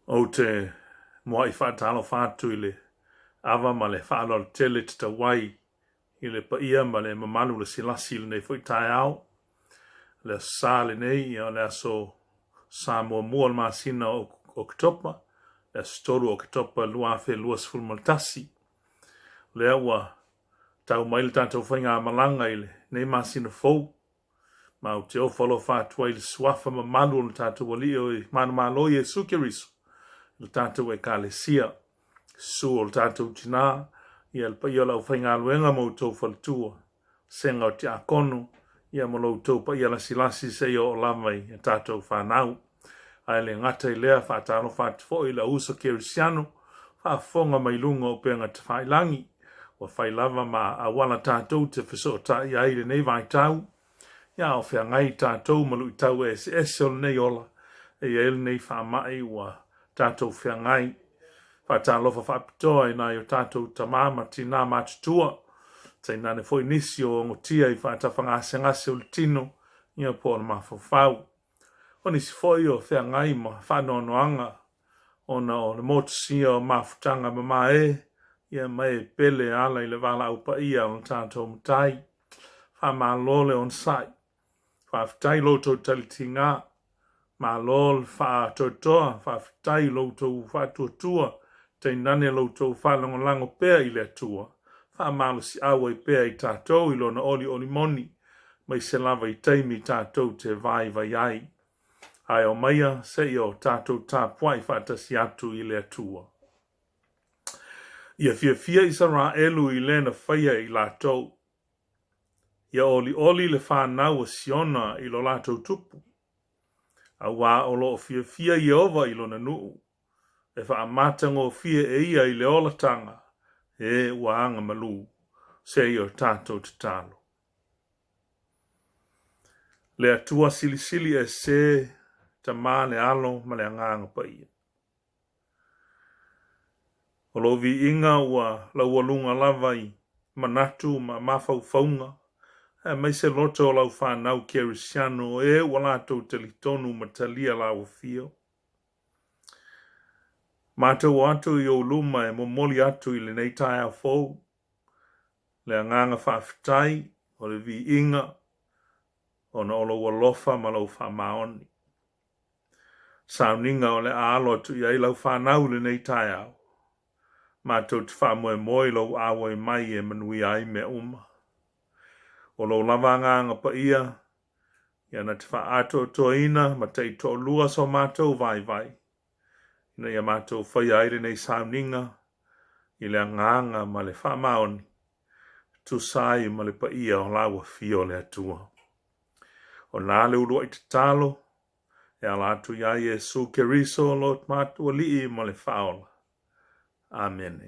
o te mua I whaatalo whātu I le awa ma le whaalo tele te wai I le pa ia ma le mamalu le silasi le nei fwoi tai au le sā le nei o le aso sā mua le masina o Oketopa le storu Oketopa lua fe lua sful maltasi le awa tau mai le tātou whainga malanga I le nei masina fou ma o te o whalo whātua I le swafa mamalu le tātou wali o I mana malo Jesu Kiriso le tātou ka le sia su o le tātou tina ia le pa ia lau whainga luenga mo tau whalatua senga o te akono ia mo lau tau pa ia la silasi se o lamai e tātou whanau ai le ngata I lea whaatalo whaatufo I la uso kerisiano whaafonga mai lunga o penga te whailangi wa whailava ma awala tātou te whisota I aile nei vai tau ia o whea ngai tātou malu I tau e se nei ola e ele nei whaamai wa tātou whea ngai whaatalofa whaapitoa I nai o tātou tamama tina matutua te nane foi nisi o ngotia I whaatawhangase o le tino ia po na mawhawhau o nisi foi o whea ngai ma whanoanoanga ona o le motusia o mawhutanga mama ia mai pele ala I le wala upa ia o tātou mutai whamalole on sai whaafitai loto talitinga ma lol fa totoa whaafitai loto whaatuatua te nane loto whalongolango pea I le atua whaamalo si awa I pea I tātou I lona oli moni mai se lava I teimi tātou te vai ai ai o maia se I o tātou tāpuai whaatasi atu I le atua ia fia I sara elu I lena whaia I lātou ia oli le whanau a siona I lo lātou tupu a wā o lo fia I ova I lona nuu e whaamatanga fia e ia I le olatanga e waanga malu se I o tātou te talo le atua silisili e se ta mā le alo ma le anganga pa ia o lo vi inga ua laualunga lava I manatu ma mawhauwhaunga e mai se loto o lau whanau kerisiano e walato telitonu ma talia lau fio Mātou atu I o luma e momoli atu I le nei tai au fou. Le anganga whaafitai o le vi inga o na olo walofa ma lau whamaoni. Sauniga o le aalo atu I ai lau whanau le nei tai au. Mātou te whamoe moi lau awa I mai e manui ai me uma. O lau lavanganga pa ia na te wha ato toina ma te to lua so mātou vai. Na ia mātou whai aire nei Sauniga I le anganga ma le whamaoni tu sai ma le pa ia o lawa fio le atua. O nā le urua I te talo e ala atu ia Jesu Kiriso lo mātua lii ma le whaola. Amen.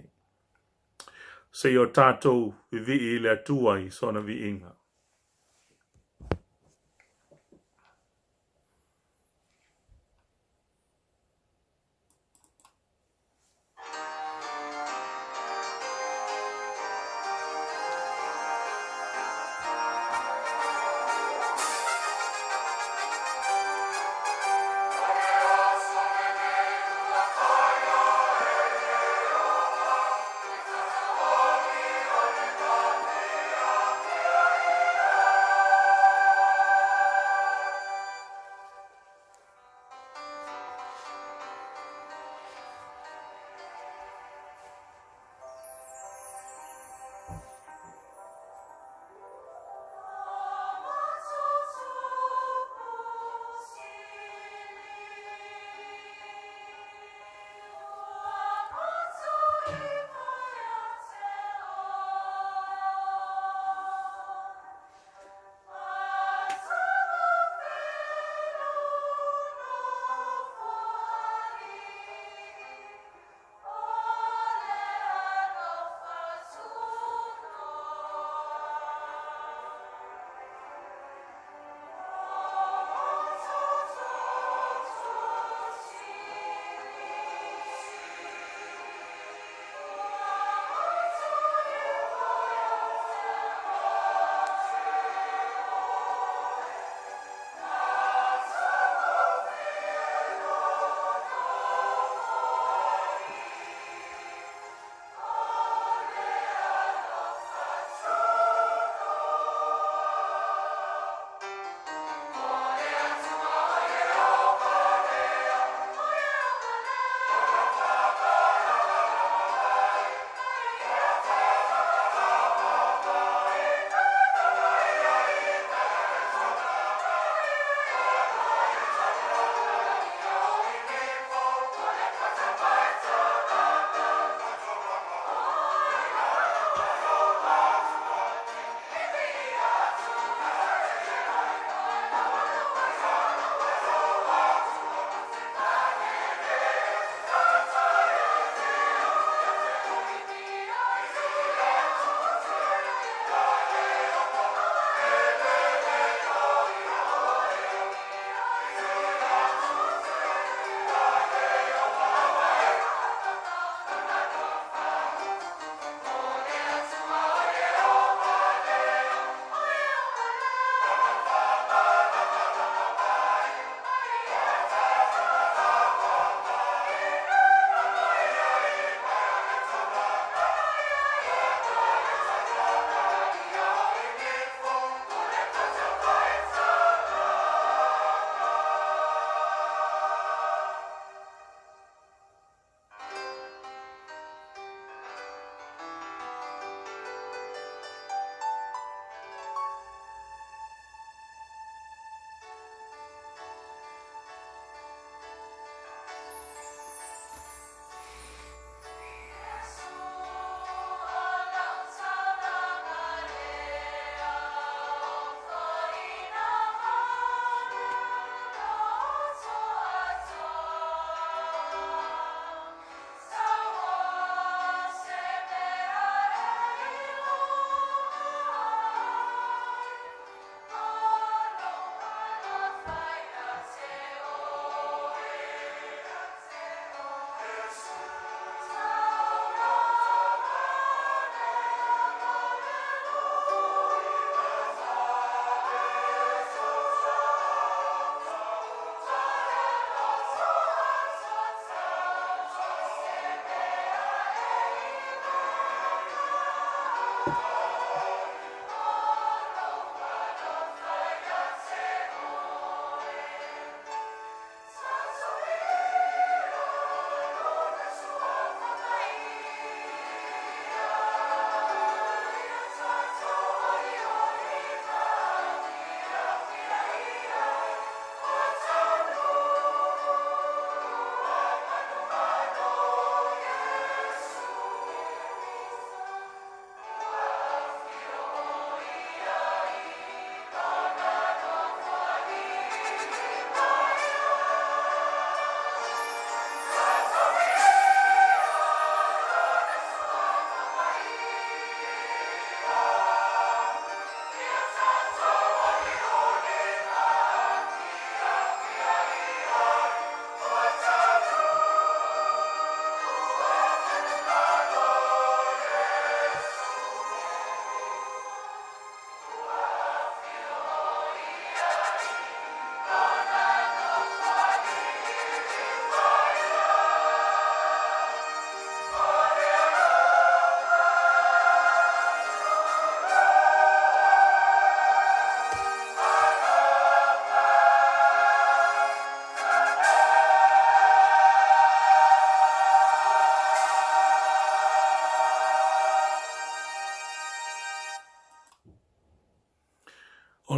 Se o tātou vivi I le atua I sona vi inga.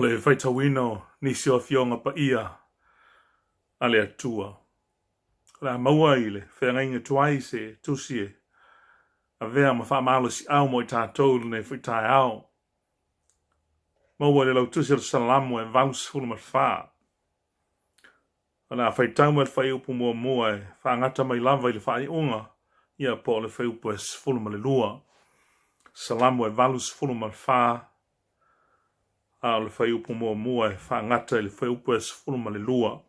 le whaitawino nisi o fionga pa ia ale atua. La maua ile, whenga inga tuai se tusie. A vea ma wha maalo si au mo i tātou ne whitai au. Maua le lau tusi al salamu e valus hulu mat wha. La whaitau mat whai upu mua mua e whaangata mai lava i le whai unga. Ia po le whai upu e sifulu ma le lua. Salamu e valus hulu mat wha. A le whai upu mua mua e whaangata i le whai upu e sifulu ma le lua.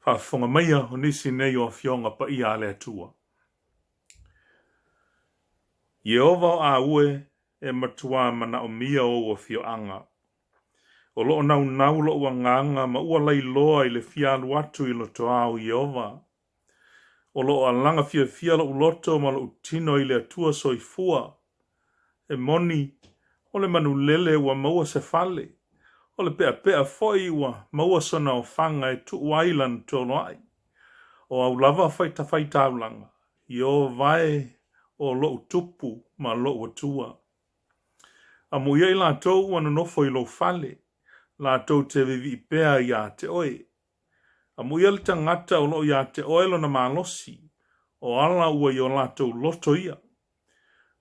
Whaafonga maia o nisi nei o fionga pa ia ale atua. Yehova o a ue e matua mana o mia o fio anga. O loo nau nau lo ua nganga ma ua lai loa i le fialu atu i lo toa o Yehova. O loo alanga fia lo uloto ma lo utino i le atua soifua. E moni o le manulele ua maua se fale. O le pea foi ua maua sona o fanga e tu wailan tolo ai. O au lava faita aulanga. Yo vai o lo tupu ma lo atua. A muia i la tau ua nofo i lo fale. La tau te vivi pea ia te oe. A muia le tangata o lo ia te oe lo na malosi. O ala ua i o la tau loto ia.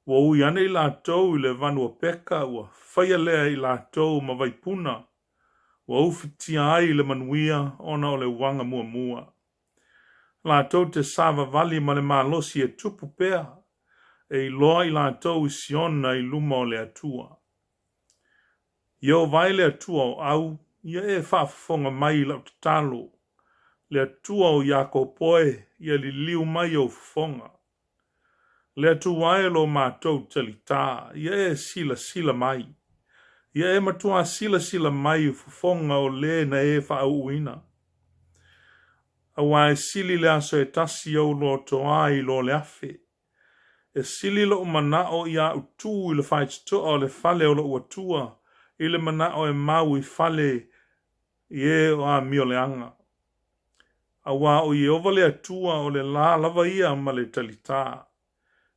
Ua ui ane i la tau i le vanua peka ua whaia lea i la tau ma vaipuna. Ua ufitia ai le manuia ona o le wanga mua mua. La tau te sava vali ma le malosi e tupu pea. E i loa i la tau i siona i luma o le atua. Yo vai le atua o au, ia e whaafonga mai lau te talo. Le atua o Iako poe, ia li liu mai o fonga. Le atua e lo mātou talita, ia e sila mai. Ia e matua sila mai o fonga o le na e whaauina. Awa e sili le aso e tasi au lo toa i lo le afe. E sili lo manao ia utu i le whaitoa o le fale o lo uatua. I le manao e mau i fale i e o a mio le anga. Awa o i ova le atua o le la lava ia ma le talita.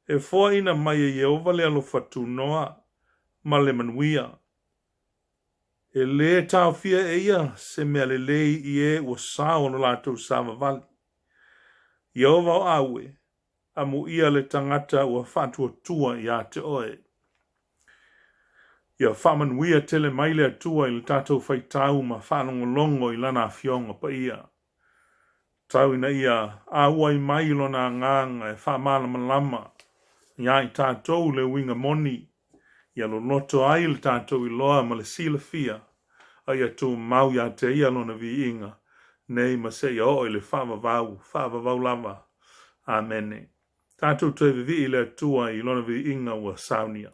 E foa ina mai e ova le alo fatu noa ma le manuia. E le tau fia e ia se mea le lei i e ua sao no lato sama vali. I ova o aue, a mu ia le tangata ua fatu tua i a te oe. Ia whamanuia tele mai le atua i le tatou whaitau ma whanongolongo i lana fionga pa ia. Tau ina ia aua i mai lona nganga e whamala malama. Ia i tatou le winga moni. Ia lo loto ai le tatou i loa ma le sila fia. Ia tu mau ia te ia lona vi inga. Nei ma se ia o i le whavavau lava. Amene. Tatou te vivi i le atua i lona vi inga ua Sauniga.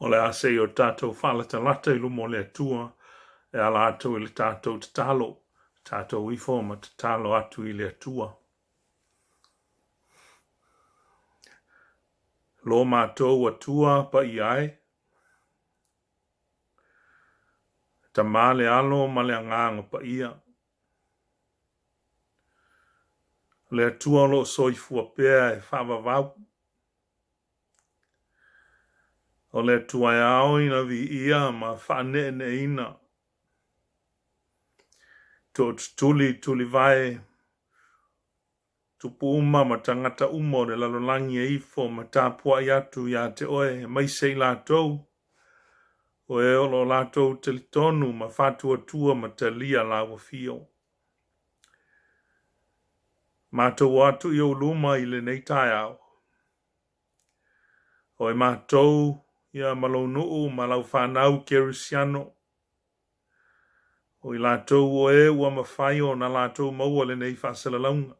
O le ase o tātou whalata lata I lumo le atua, e ala atou I le tātou te talo, tātou I fōma te talo atu I le atua. Lo mātou atua pa I ai, ta male alo ma le anganga pa ia. Le atua lo soifua pea e whavavau. O le atua e ao ina vi ia ma whane ne ina. Tuli vai, tupu uma ma tangata umo le lalolangi e ifo ma tāpua I atu ia te oe mai sei lātou. O e olo lātou te litonu ma whātua tua ma te lia lawa fio. Mātou atu I o luma I le nei tai au. O e mātou ia malau nuu malau whanau kerisiano. O I lātou o e ua mawhai o na lātou maua le nei whasalalaunga.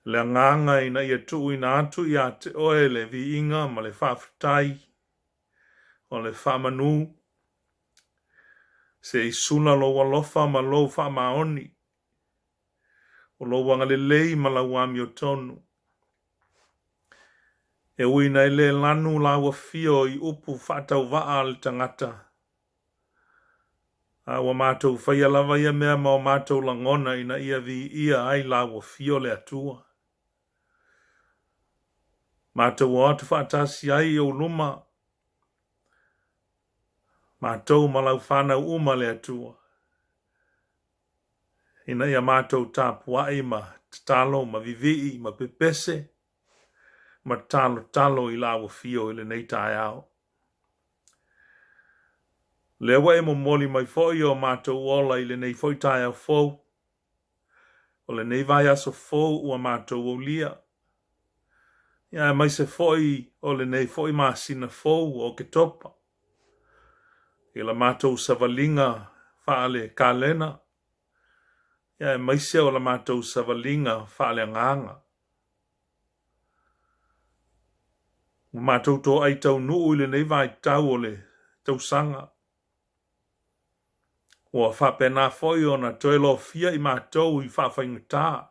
Le nganga ina ia tuu ina atu ia te oe le vi inga ma le whawhitai. O le whamanu. Se I sula lo walofa ma lo whamaoni. O lo wanga le lei ma la wami o tonu. E uina I le lanu la wafio I upu whatau waa le tangata. A wa mātou whaia lava ia mea ma o mātou langona ina ia vi ia ai la wafio le atua. Mātou o atu whaatasi ai o luma. Mātou malau whanau uma le atua. Ina ia mātou tāpuai ma talo ma vivii ma pepese. Ma talo I la wafio I le nei tai au. Le wa e mo moli mai foi o mātou ola I le nei foi tai au fou. O le nei vai aso fou ua mātou o lia. Ia mai se foi o le nei foi masina fou o Oketopa. I la mātou savalinga whaale kalena. Ia mai se o la mātou savalinga whaale nganga. Mātou tō ai tau nuu I le nei vai tau o le tau sanga. Ua whapena foi o na toelo fia I mātou I whawhaingatā.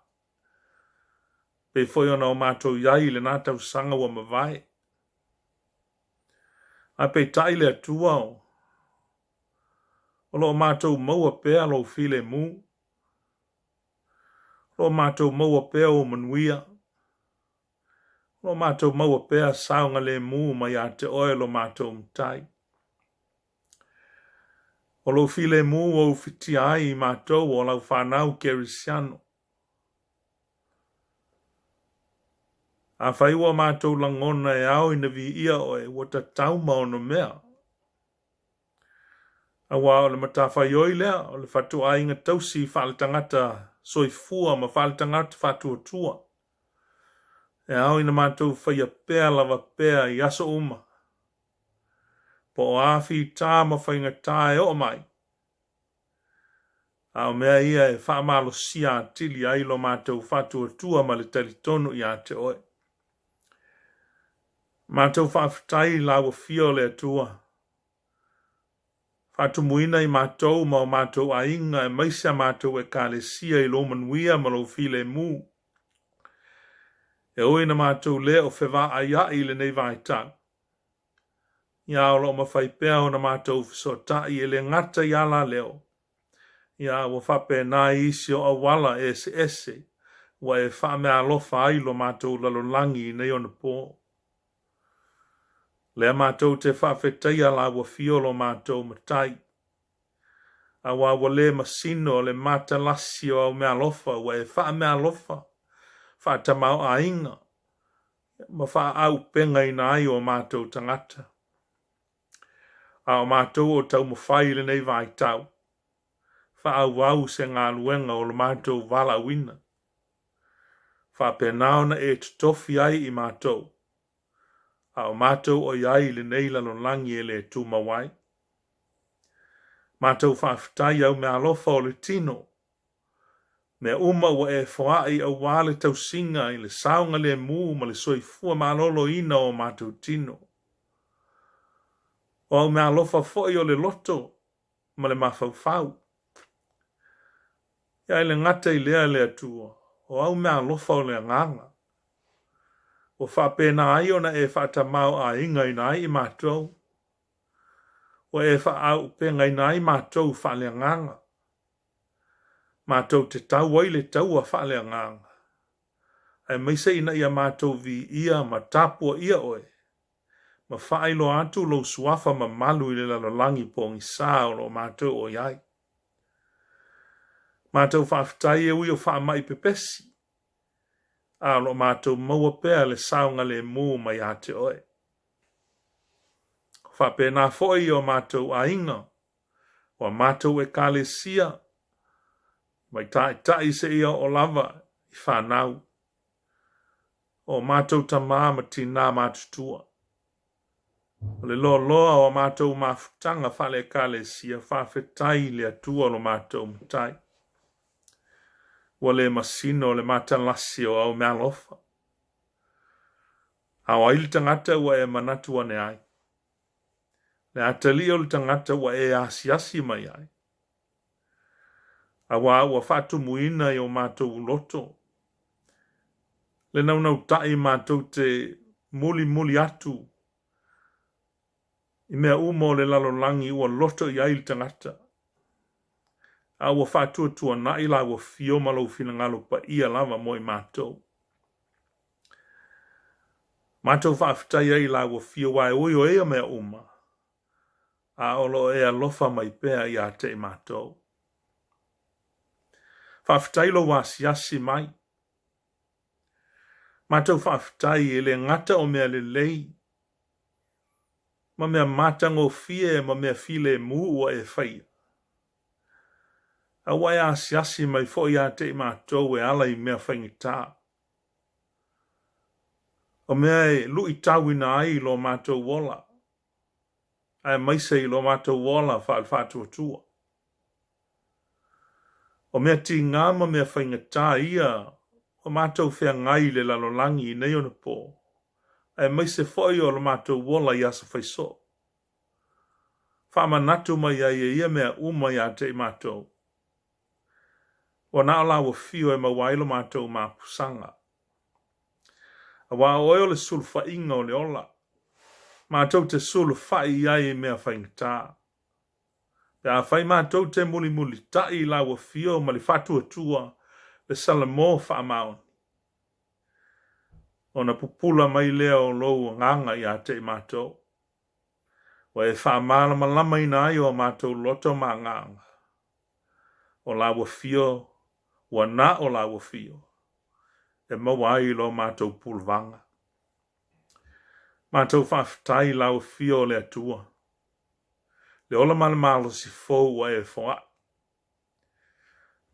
Pe foi ona o mātou iai le nā tau sanga ua mawai. Ai pe tai le atua o. O lo mātou maua pea lo file mu. Lo mātou maua pea o manuia. Lo mātou maua pea saunga le mu mai a te oe lo mātou mtai. O lo file mu o fiti ai I mātou o lau whanau kerisiano. A whaiwa mātou langona e au ina vi ia oe wata tauma o no mea. A wā o le matawhai oi lea o le whatu a inga tausi whaale tangata soifua ma whaale tangata whatua tua. E au ina mātou whaia pēa lava pēa I aso uma. Po o awhi tā ma whainga tā e o mai. Au mea ia e whaamalo sia tili ai lo mātou whatua tua ma le talitonu I a te oe. Mātou whawhitai lawa fio le atua. Whatumuina I mātou ma o mātou a inga e maisa mātou e kāle sia I lo manuia ma lo file mu. E oina mātou le o whewa a ia I le nei vai tau. Ia o lo mawhai pēa o na mātou whisota I ele ngata I ala leo. Ia o whape nā isi o awala ese. Wa e whame alofa ai lo mātou lalolangi nei o na pō. Lea mātou te whawhetai ala wa fiolo mātou matai. A wa le masino le mata lasi o au mea alofa. Wa e wha mea alofa. Wha tamau a inga. Ma wha au penga ina ai o mātou tangata. A o mātou o tau mawhai le nei vai tau. Wha au wau se ngā luenga o le mātou wala wina. Wha penao na e tutofi ai I mātou. A o mātou o iai le nei lalonlangi e le tūmawai. Mātou whawhitai au me alofa o le tino. Me uma ua e whaai au wale tau singa i le saunga le mu ma le soifua malolo ina o mātou tino. O au mea lofa foi o le loto ma le mawhauwhau. Ia le ngata i lea le atua, o au mea lofa o le nganga. O whapena ai ona e whatamau a inga i nai i mātou. O e whaau penga i nai mātou whale nganga. Mātou te tau wai le tau a whale nganga. E meise ina ia mātou vi ia ma tapua ia oe. Ma whaelo atu lo suafa ma malu i le lalolangi pongi sao lo mātou o iai. Mātou whaafitai e ui o wha mai pepesi. A lo mātou maua pēr le saunga le mū mai ate oe. Whapena foi o mātou a inga. O mātou e kale sia. Mai tai se ia o lava i whanau. O mātou tamā ma tina mātutua. O le loa o mātou mafutanga whale kale sia whawhetai le atua lo mātou mtai. Wa le masino le matalasi o au mea lofa. Awa ili tangata wa e manatua ne ai. Le atali o le tangata wa e asiasi mai ai. Awa whatu muina i o mātou loto. Le nau tai mātou te muli atu. I mea umo le lalolangi ua loto i ai le tangata. A ua whātua tua na i la ua fio malo fina ngalo pa ia lava moi mātou. Mātou whaafitai ai la ua fio wae ui o ea mea uma. A olo ea lofa mai pēa i a te mātou. Whaafitai lo wasiasi mai. Mātou whaafitai e le ngata o mea le lei. Ma mea mātango fie ma mea file mu ua e whaia. A wai asiasi mai fo ia te mātou e ala i mea whaingita. O mea e lui tawina ai lo mātou wola. A maise i lo mātou wola whaatua tua. O mea ti ngama mea whaingita ia o mātou whea ngai le lalolangi i nei ona po. A maise fo i o lo mātou wola i asa whaiso. Whamanatu mai ai e ia mea uma i a te mātou. O na ala wa fio e mawailo mātou māpusanga. A wā oe le sulu whainga o le ola. Mātou te sulu whai ai e mea whaingata. Pea whai mātou te muli tai la wa fio ma le whatua tua le salamo whaamaon. O na pupula mai lea o lou nganga i a te mātou. O e whaamala malama ina ai o mātou loto mā nganga. O la wa fio wa na o la wa fio. E mawai lo mātou pulvanga. Mātou whaafitai la wa fio le atua. Le ola malamalo si fau wa e foa.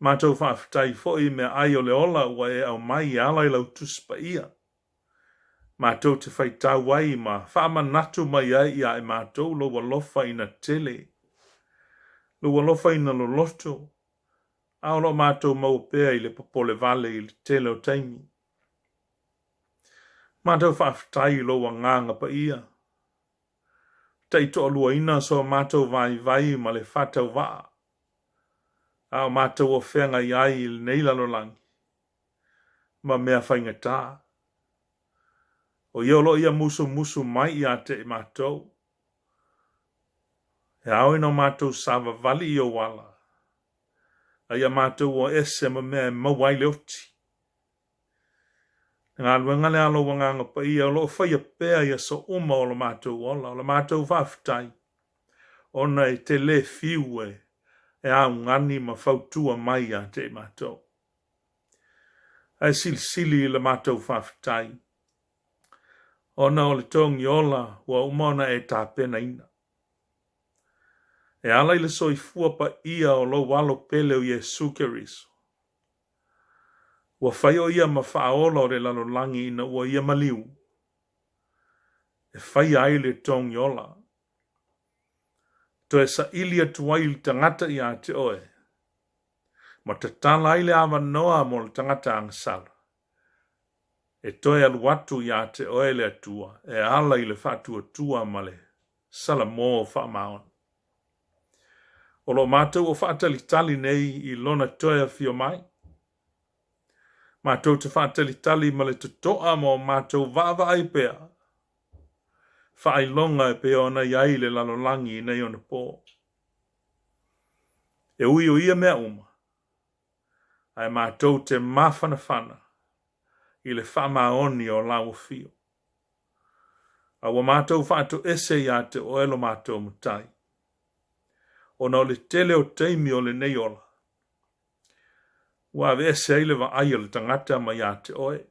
Mātou whaafitai fo i mea ai o le ola wa e au mai ala i lau tuspa ia. Mātou te whaitau wai ma whaamanatu mai ai ia e mātou lo walofa ina tele. Lo walofa ina lo loto. Aolo mātou mau pēa i le popole vale i le tele o taimi. Mātou whaafitai lo wa nganga pa ia. Teito alua ina so mātou vai ma le whatau waa. Ao mātou o whenga i ai i le neilalo langi. Ma mea whaingata. O iolo ia musu mai i a te mātou. E au ino mātou sava vali i o wala. Ia mātou o ese ma mea mawai le oti. Ngā luenga le alo wanganga pa ia lo whaia pēa ia so uma o lo mātou ola. O lo mātou whaafitai. Ona e te le fiu e au ngani ma whautua mai a te mātou. E sili le mātou whaafitai. Ona o le tongi ola wa umona e tā pena ina. E ala ile soifua pa ia o lo walo pele o Yesu Keriso. Wa whai o ia ma whaola o le lalolangi ina ua ia maliu. E whai ai le tongi ola. To e sa ilia tuai li tangata i a te oe. Ma te tala ile awa noa mo le tangata angasala. E toi alu watu ia te oe le atua, e ala ile whatua tua male, sala mō wha maon. O lo mātou o whaatali tali nei I lona toi a fio mai. Mātou te whaatali tali male te toa mo mātou vava ai pēa. Whaai longa e pēa ona iai le lalolangi nei ona pō. E ui o ia mea uma. Ai mātou te mawhanawhana. I le whamaoni o lau fio. Awa mātou whaatou ese ia te oelo mātou mutai. O na o le tele o teimi o le nei ola. Wa ve ese ile va ai o le tangata ma ia te oe.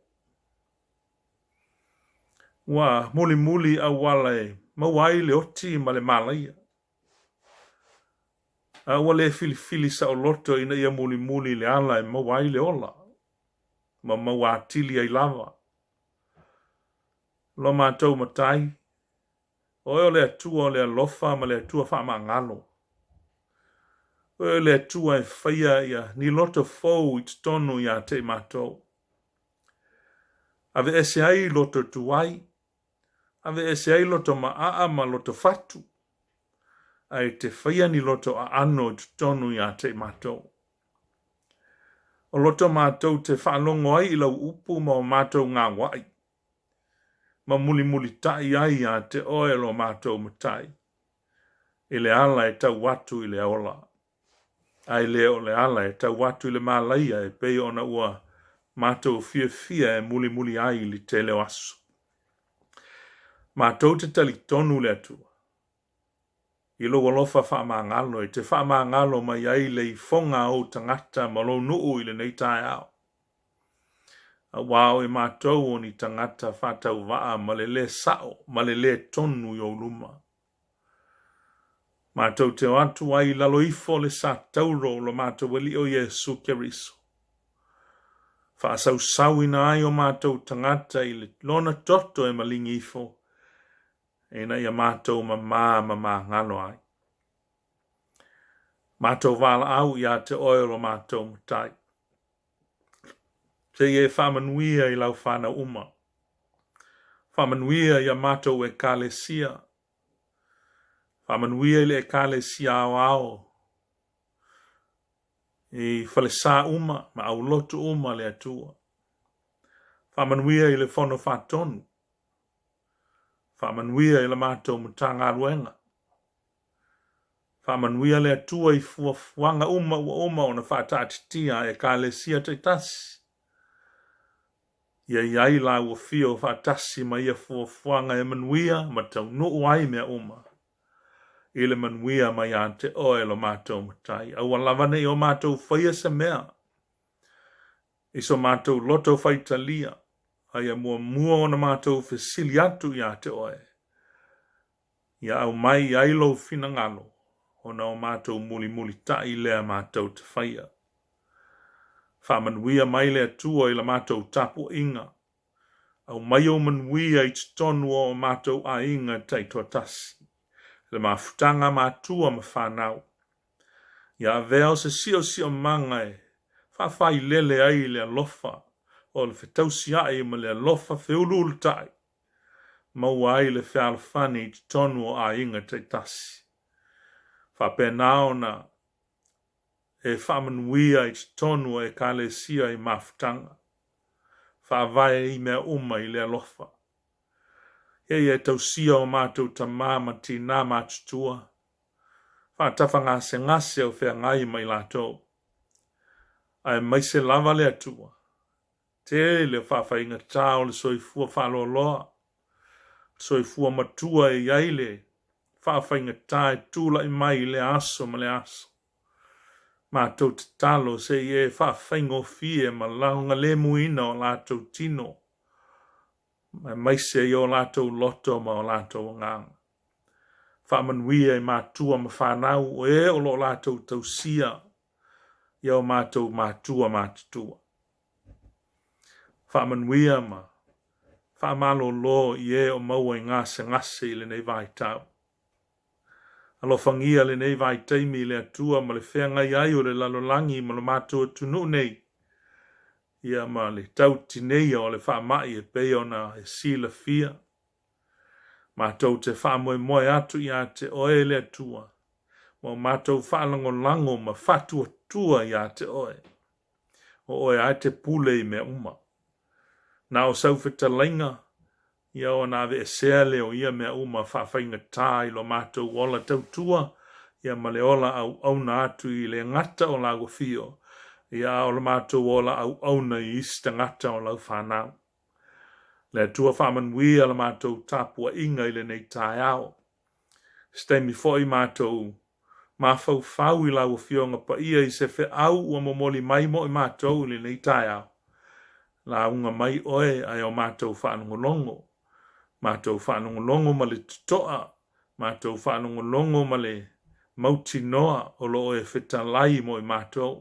Wa muli muli a wala e mawai le oti ma le malaia. A wale fili sa o loto ina ia muli muli le ala e mawai le ola. Ma mawatili ai lava. Lo mātou matai. Oe o le atua o le alofa ma le atua wha ma ngalo. Oe le atua e whaia ia ni loto fau I tonu ia te mātou. Ave ese ai loto tuai. Ave ese ai loto maa ma loto fatu. Ai te whaia ni loto a ano I tonu ia te mātou. O loto mātou te whaalongo ai I lau upu ma o mātou ngā wai. Ma muli muli tai ai a te oe lo mātou matai. I le ala e tau watu I le aola. Ai le o le ala e tau watu I le malaia e pei ona ua mātou fia e muli muli ai li te leo asu. Mātou te tali tonu le atua. I lo walofa wha maa ngalo, te wha maa ngalo mai ai le I fonga o tangata ma lo nuu I le nei tai au. A wao e mātou o ni tangata whatau waa ma le sao, ma le tonu I o luma. Mātou te atu ai lalo ifo le sa tauro lo mātou wali o Yesu Keriso. Wha asau sawina ai o mātou tangata I le lona toto e malingi ifo. E na ia mātou ma ngalo ai. Mātou wala au ia te oero mātou mutai. Te e whamanuia I lau whana uma. Whamanuia ia mātou e kālesia. Whamanuia I le e kālesia au au. I whalesa uma ma au lotu uma le atua. Whamanuia I le whono whatonu. Whamanuia I le mātou mutanga ruenga. Whamanuia le atua I fuafuanga uma o na whatatitia e kālesia te tasi. Ia iai la ua fio whatasi ma ia fuafuanga e manuia ma tau nuu ai mea uma. I le manuia ma ia te oe lo mātou mutai. Aua lavane I o mātou whaia se mea. Iso mātou loto whaitalia. Aia mua o na mātou whesili atu ia te oe. Ia au mai ailo fina ngalo. O na o mātou muli tai lea mātou te whaia. Whamanuia mai lea tua I la mātou tapu inga. Au mai o manuia I tonu o mātou a inga tei tuatasi. Le mafutanga mātua ma whanau. Ia veo se sio manga e. Whawhai lele ai lea lofa. O le whetausi ai ma le lofa whiulul tai. Maua ai le whialwhani I tonu o a inga te tasi. Whapenao na e whamanuia I tonu e kālesia I mafutanga. Whawai I mea uma I le lofa. E tausia o mātou ta māma tina mātutua. Whātafa ngase o whea ngai mai lātou. Ai mai se lava le atua. Te le whawhainga tāo le soifua whaloloa. Soifua matua e iaile. Whawhainga tāe tūla I mai le aso ma le aso. Mātou te talo se e whawhaingo fie ma launga le muina o lātou tino. Mai se I o lātou loto ma o lātou ngang. Whamanuia I mātua ma whanau o e o lo lātou tausia. I o mātou mātua mātutua. Whamanuia ma. Whamalo lo I e o maua I ngase I le nei vai tau. alo fangia le nei vai teimi le atua ma le whenga iai o le lalolangi ma le mātua tunu nei. Ia ma le tauti nei o le whaamai e peo na e sila fia. Mātou te whaamoe moe atu ia te oe le atua. Mo mātou whaalango lango ma whatua tua ia te oe. O oe ai te pule i me uma. Na o sauwhita lainga, ia o nā ve e sea leo ia mea uma whawhainga tā i lo mātou ola tautua, ia ma le ola au auna atu i le ngata o lago fio, ia o le mātou ola au auna i ista ngata o lau whanau. Le atua whamanwia le mātou tāpua inga i le nei tāi au. Stemi foi mātou, mā whau i lago fio ngā pa ia i se whe au ua momoli mai mo i mātou i le nei tāi au. La unga mai oe ai o mātou whanungolongo. Mātou whanungolongo ma le tutoa. Mātou whanungolongo ma le mauti noa o lo oe whetalai mo i mātou.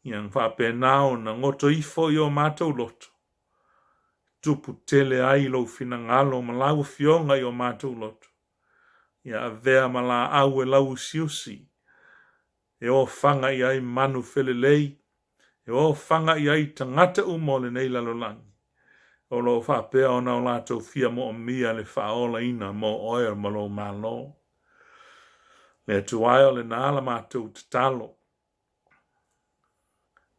Iang whapenao na ngoto ifo i o mātou loto. Tupu tele ai lo fina ngalo ma lau fionga i o mātou loto. Ia avea ma la au e lau siusi. E o whanga i ai manu whelelei. E o whanga i ai tangata umole nei lalolangi. O lo whapea o nao lātou fia mo o mia le whaola ina mo oer ma lo malo. Le tuai o le nāla mātou te talo.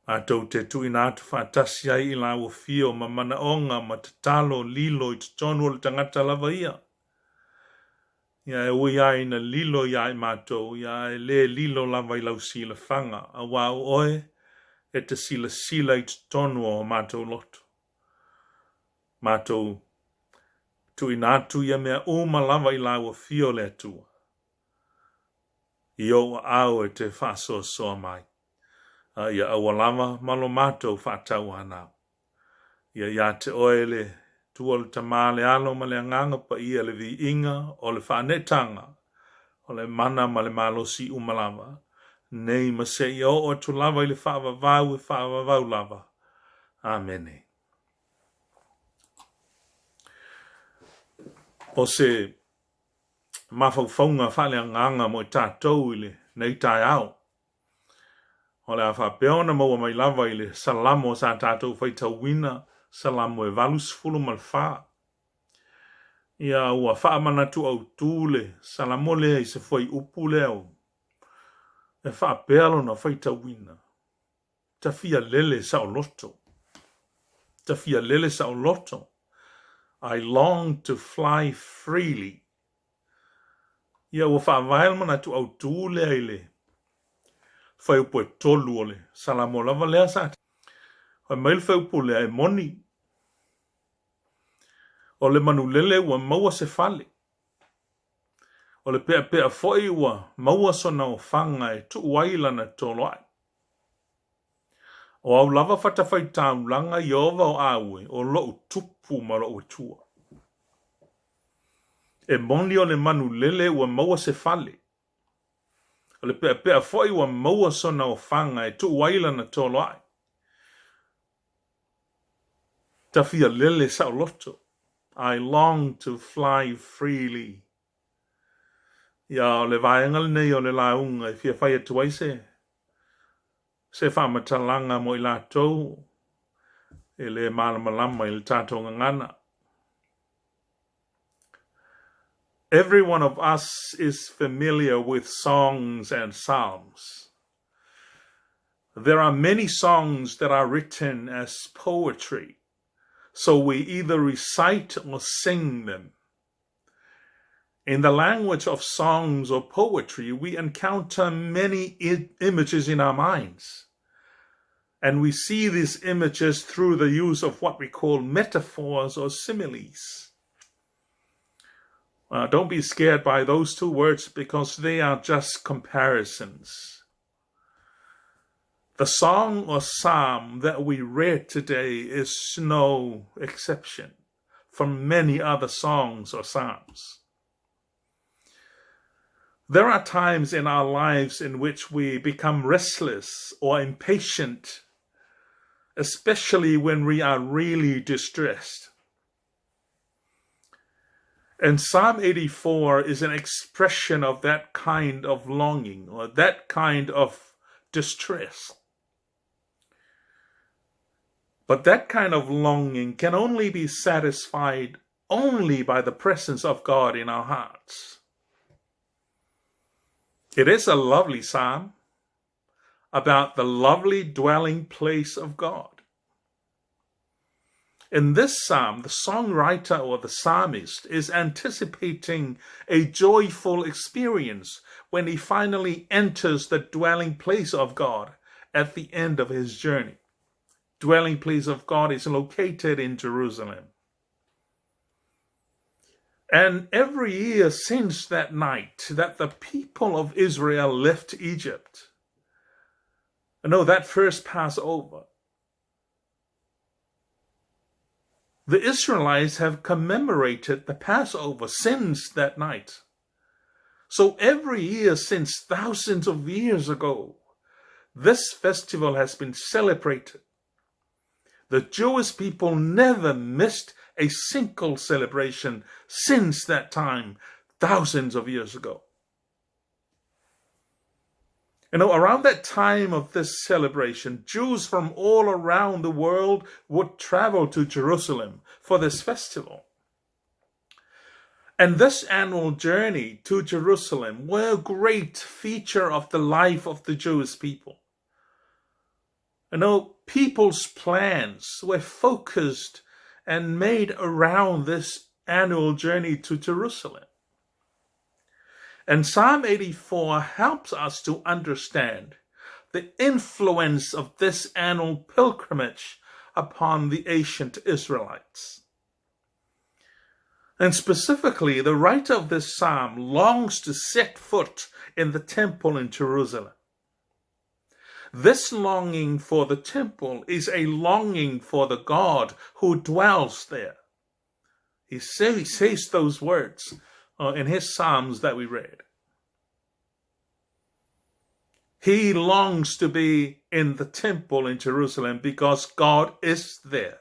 Mātou te tui nātu whātasi ai i la ua fio ma mana onga ma te talo lilo i te tonu o le tangata lava ia. Ia e ui ai na lilo ia i mātou, ia e le lilo lava i lau sila whanga. A wau oe, e te sila i te tonu o mātou loto. Mātou tui nātu ia mea uma lava i laua fio le atua. I o au e te whasoa soa mai. Ia awa lava malo mātou whatau anau. Ia te oele tua le tamale alo ma le anganga pa ia le vi inga o le whanetanga. O le mana ma le malosi umalava. Nei ma se i o tu lava i le whaavavau lava. Amene. O se mawhauwhaunga whale anganga mo i tātou i le nei tai au. O le a whapeona maua mai lava i le salamo sa tātou whaitau wina, salamo e valus fulu mal wha. Ia ua whaamana tu au tūle, salamo lea i se whai upu leo. E whapealo na whaitau wina. Ta fia lele sa o loto. Ta fia lele sa o loto. I long to fly freely. Ia ua whaavailmana tu au tūle ai le. Whai upu e tolu o le. Salamo lava lea sa. Whai mail whai upu lea e moni. O le manu lele ua maua se fale. O le pea foi ua maua sona o whanga e tu waila na tolo ai. O au lava whatawhai taulanga i ova o aue o loo tupu ma loo tua. E moni o le manu lele ua maua se fale. O le pea foi ua maua sona o whanga e tu waila na tolo ai. Ta fia lele sa o loto. I long to fly freely. Ia o le vaengal nei o le launga i fia whai atu ai se. Se whamatalanga mo i lātou. E le malamalama i le tātou ngana. Every one of us is familiar with songs and psalms. There are many songs that are written as poetry. So we either recite or sing them. In the language of songs or poetry, we encounter many images in our minds. And we see these images through the use of what we call metaphors or similes. Don't be scared by those two words because they are just comparisons. The song or psalm that we read today is no exception from many other songs or psalms. There are times in our lives in which we become restless or impatient, especially when we are really distressed. And Psalm 84 is an expression of that kind of longing or that kind of distress. But that kind of longing can only be satisfied only by the presence of God in our hearts. It is a lovely psalm about the lovely dwelling place of God. In this psalm, the songwriter or the psalmist is anticipating a joyful experience when he finally enters the dwelling place of God at the end of his journey. Dwelling place of God is located in Jerusalem. And every year since that night that the people of Israel left Egypt, that first Passover, the Israelites have commemorated the Passover since that night. So every year since thousands of years ago, this festival has been celebrated. The Jewish people never missed a single celebration since that time, thousands of years ago. Around that time of this celebration, Jews from all around the world would travel to Jerusalem for this festival. And this annual journey to Jerusalem were a great feature of the life of the Jewish people. People's plans were focused and made around this annual journey to Jerusalem. And Psalm 84 helps us to understand the influence of this annual pilgrimage upon the ancient Israelites. And specifically, the writer of this psalm longs to set foot in the temple in Jerusalem. This longing for the temple is a longing for the God who dwells there. He says those words in his Psalms that we read. He longs to be in the temple in Jerusalem because God is there.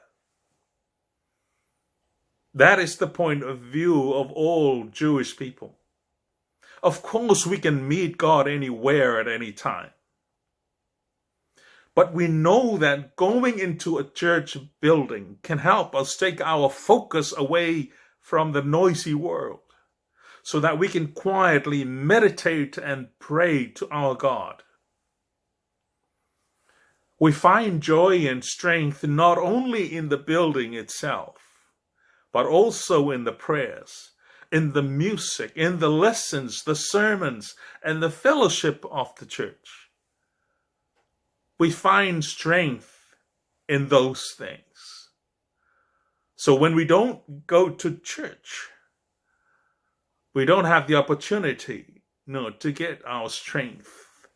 That is the point of view of all Jewish people. Of course, we can meet God anywhere at any time. But we know that going into a church building can help us take our focus away from the noisy world, so that we can quietly meditate and pray to our God. We find joy and strength not only in the building itself, but also in the prayers, in the music, in the lessons, the sermons, and the fellowship of the church. We find strength in those things. So when we don't go to church, we don't have the opportunity, to get our strength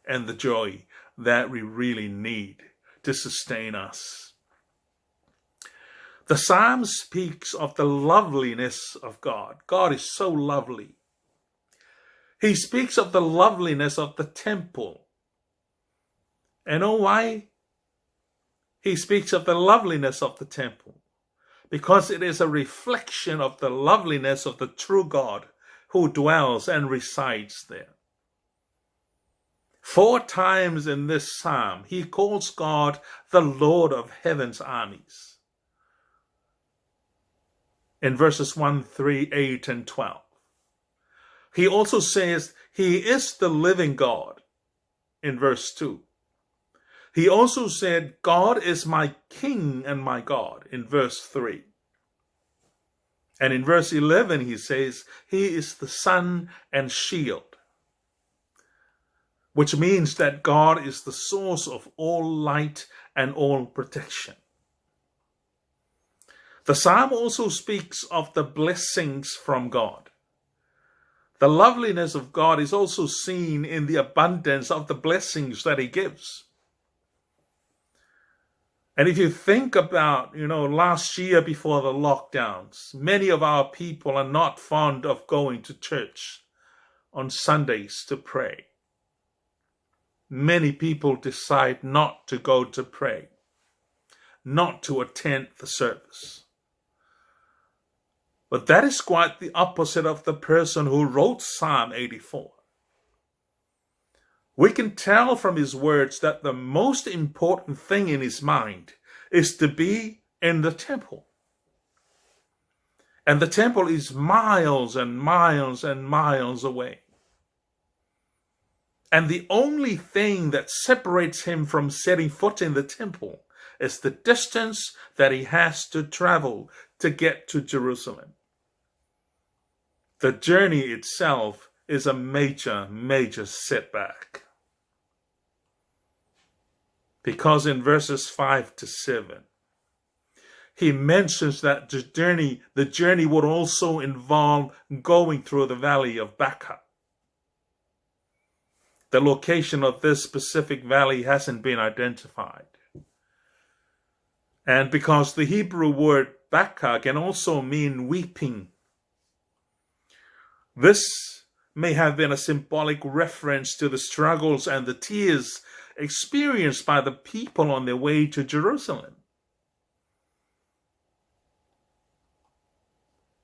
and the joy that we really need to sustain us. The Psalm speaks of the loveliness of God. God is so lovely. He speaks of the loveliness of the temple. And why? He speaks of the loveliness of the temple. Because it is a reflection of the loveliness of the true God who dwells and resides there. 4 times in this psalm, he calls God the Lord of heaven's armies. In verses 1, 3, 8, and 12. He also says he is the living God in verse 2. He also said, God is my King and my God in verse 3. And in verse 11, he says, he is the sun and shield, which means that God is the source of all light and all protection. The psalm also speaks of the blessings from God. The loveliness of God is also seen in the abundance of the blessings that he gives. And if you think about, last year before the lockdowns, many of our people are not fond of going to church on Sundays to pray. Many people decide not to go to pray, not to attend the service. But that is quite the opposite of the person who wrote Psalm 84. We can tell from his words that the most important thing in his mind is to be in the temple. And the temple is miles and miles and miles away. And the only thing that separates him from setting foot in the temple is the distance that he has to travel to get to Jerusalem. The journey itself is a major, major setback. Because in verses 5 to 7, he mentions that the journey would also involve going through the valley of Baca. The location of this specific valley hasn't been identified. And because the Hebrew word Baca can also mean weeping, this may have been a symbolic reference to the struggles and the tears experienced by the people on their way to Jerusalem.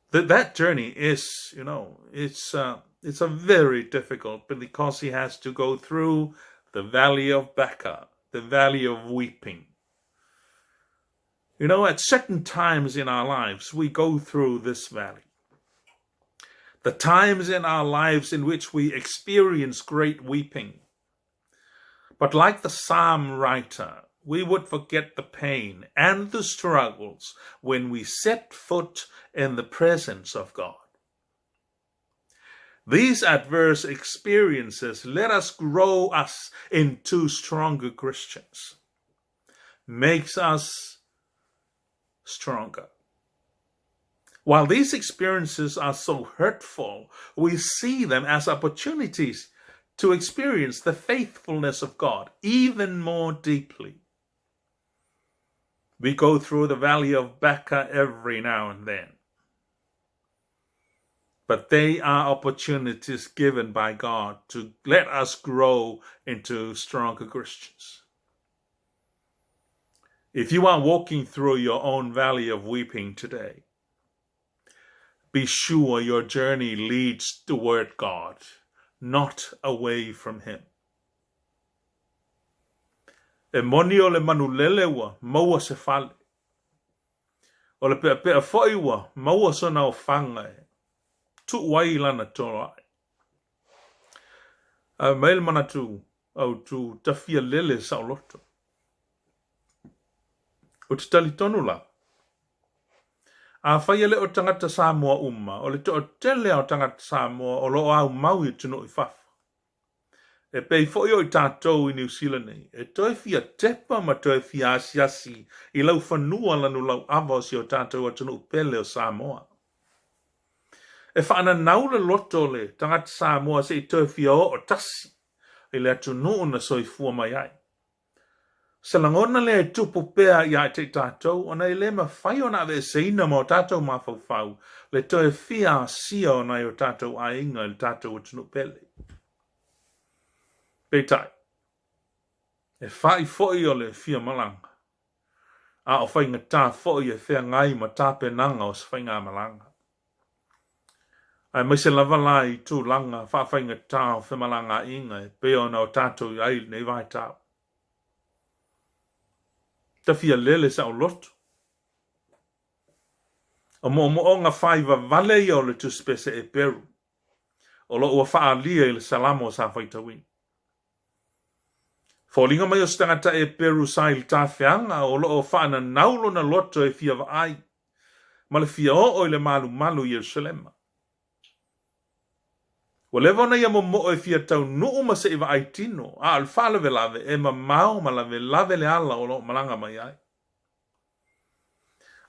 That journey is, it's a very difficult, because he has to go through the valley of Baca, the valley of weeping. At certain times in our lives, we go through this valley. The times in our lives in which we experience great weeping. But like the psalm writer, we would forget the pain and the struggles when we set foot in the presence of God. These adverse experiences let us grow us into stronger Christians. Makes us stronger. While these experiences are so hurtful, we see them as opportunities to experience the faithfulness of God even more deeply. We go through the valley of Baca every now and then. But they are opportunities given by God to let us grow into stronger Christians. If you are walking through your own valley of weeping today, be sure your journey leads toward God, not away from Him. E moni o le manulele ua, maua se fale. O le pea foi ua, maua sona o whanga e. Tu wai lana tōra ai. A meil mana tu, au tu tawhia lele sa o loto. O te tali tonu la. A whaia le o tangata Samoa umma, o le to o tele o tangata Samoa, o lo au mau i tunu i whafa. E pei foi o i tātou i New Zealand nei, e toi fia tepa ma toi fia asiasi i lau whanua lanu lau avos i o tātou o tunu pele o Samoa. E whaana naula loto le tangata Samoa se i toi fia o tasi, i le atu nuu na soifua mai ai. Se langona le tupu pea i ai te tātou, ona i le ma whai ona ave se ina mo tātou ma whau, le toi fia sia ona i o tātou a inga i tātou o tunu pele. Peitai, e whai foi o le fia malanga. A o whainga tā foi e whea ngai ma tāpe nanga o se whainga malanga. Ai mai se lava lai tū langa wha whainga tā o whea malanga inga e peo na o tātou i ai nei vai tāu. Ta fia lele sa o lotu. O mo o nga whaiva vale i o le tu spese e peru. O lo ua wha lia i le salamo sa whaitawini. Fōlinga mai o stangata e peru sa il tāwhianga o lo o whaana naulo na loto e fia wa ai. Ma le fia o le malu malu i Yerusalema. Wa lewa na ia mo e fia tau nuu ma se iwa ai tino, a al whaalave lave e ma mau ma lave le ala o lo malanga mai ai.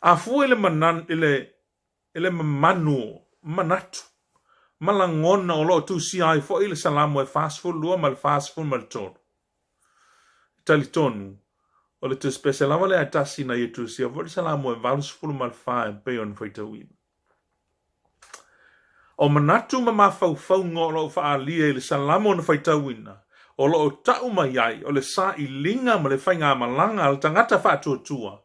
A fu ele manan ele mamanu manatu. Malangona o lo tu si ai fo ile salamo e fastful lua mal fastful mal tonu. Talitonu o le tu specialava le atasi na yetu si o salamo e valsful mal fa e peon faitawin. O manatu ma mawhau ngolo wha alia i le salamo na whaitawina, o lo o tau mai ai, o le sa i linga ma le whainga malanga al tangata wha tua,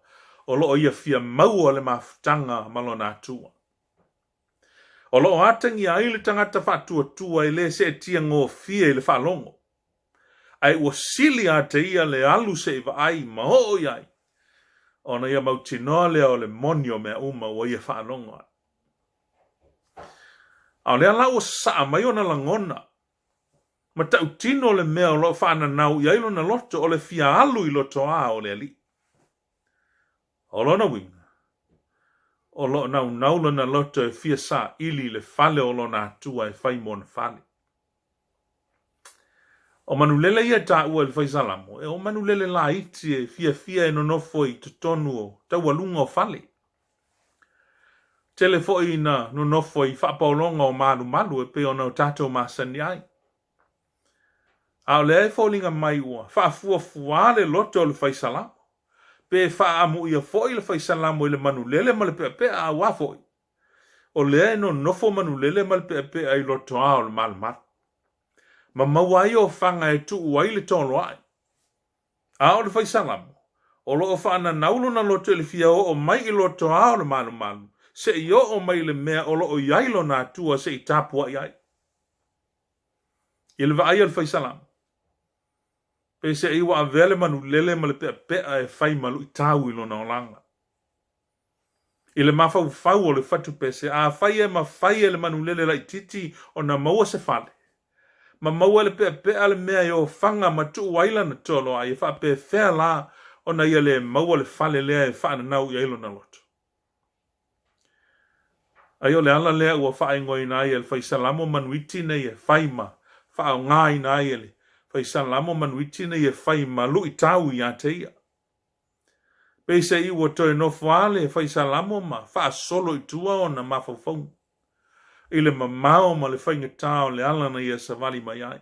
o lo o ia fia mau o le mawhtanga malo nā tua. O lo atangi ai le tangata whātua le se tia ngō fia le whalongo. Ai ua sili a te ia le alu se iwa ai maho iai. Ona ia mautinoa lea o le monio mea uma ua ia whalongo. Au lea la ua saa mai ona langona. Ma tau tino le mea o lo whaana nau i ailo na loto o le fia alu i loto a o le ali. O lo na winga. O lo nau na loto e fia sa ili le fale o lo na atua e whai mo na fale. O manu lele ia ta ua le whai salamo. E o manu lele la iti e fia e nonofo i tutonu o tau alunga o fale. Tele fo i na nonofo i whapaolonga o malu e pe o na o tatou masani ai. A o le ai fōlinga mai ua, whaafua fuale loto o le whai salamo. Pe whaamu ia fo i le whai salamo i le manu lele ma le pe a wafoi. O le ai no nofo manu lele ma le pe a i loto a o le malu. Ma mawai o whanga e tu uai le tono ai. A o le whai salamo. O lo o whaana naulo na loto i le fia o mai i loto a o le malu. Se i o mai le mea o lo o iailo na atua se i tapua i ai. I le vai al whai salamo. Pe se iwa a vele manu lele ma le pea e whai malu i tau ilo na olanga. I le mawhau whau o le whatu pese a whai e ma whai e le manu lele lai titi o na maua se whale. Ma maua le pea le mea i o whanga ma tu waila na tolo a i wha pe whea la o na ia le maua le whale lea e wha nau i ailo na loto. Ai o le ala lea ua wha ingoi na i e le whai salamo manuiti na i e whai ma wha o ngai na i e le. Fai salamo manuiti na ia fai malu i tau i a te ia. Pei se i ua toi no fuale fai salamo ma faa solo i tua o na mafafau. I le mamao ma le fai ngatao le ala na ia savali mai ai.